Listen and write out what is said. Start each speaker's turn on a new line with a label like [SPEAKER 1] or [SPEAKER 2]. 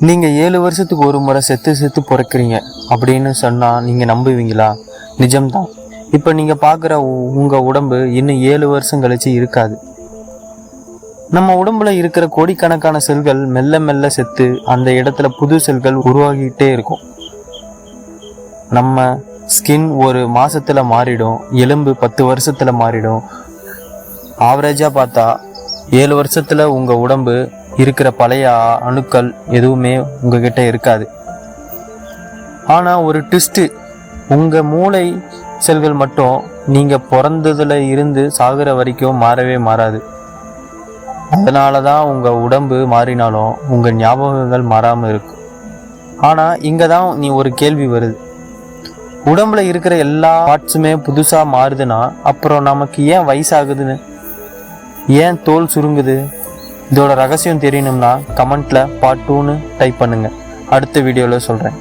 [SPEAKER 1] நீங்கள் 7 வருஷத்துக்கு ஒரு முறை செத்து செத்து பிறக்கிறீங்க அப்படின்னு சொன்னால் நீங்கள் நம்புவீங்களா? நிஜம்தான். இப்போ நீங்கள் பார்க்குற உங்கள் உடம்பு இன்னும் 7 வருஷம் கழிச்சு இருக்காது. நம்ம உடம்புல இருக்கிற கோடிக்கணக்கான செல்கள் மெல்ல மெல்ல செத்து அந்த இடத்துல புது செல்கள் உருவாகிட்டே இருக்கும். நம்ம ஸ்கின் ஒரு மாசத்துல மாறிடும், எலும்பு 10 வருஷத்துல மாறிடும். ஆவரேஜாக பார்த்தா 7 வருஷத்துல உங்கள் உடம்பு இருக்கிற பழைய அணுக்கள் எதுவுமே உங்ககிட்ட இருக்காது. ஆனால் ஒரு ட்விஸ்ட்டு, உங்கள் மூளை செல்கள் மட்டும் நீங்கள் பிறந்ததுல இருந்து சாகுற வரைக்கும் மாறவே மாறாது. அதனால தான் உங்கள் உடம்பு மாறினாலும் உங்கள் ஞாபகங்கள் மாறாமல் இருக்கும். ஆனால் இங்கே தான் ஒரு கேள்வி வருது. உடம்புல இருக்கிற எல்லா பார்ட்ஸுமே புதுசாக மாறுதுன்னா அப்புறம் நமக்கு ஏன் வயசாகுதுன்னு, ஏன் தோல் சுருங்குது? இதோட ரகசியம் தெரியணும்னா கமெண்ட்ல பார்ட் 2ன்னு டைப் பண்ணுங்க. அடுத்த வீடியோவில் சொல்கிறேன்.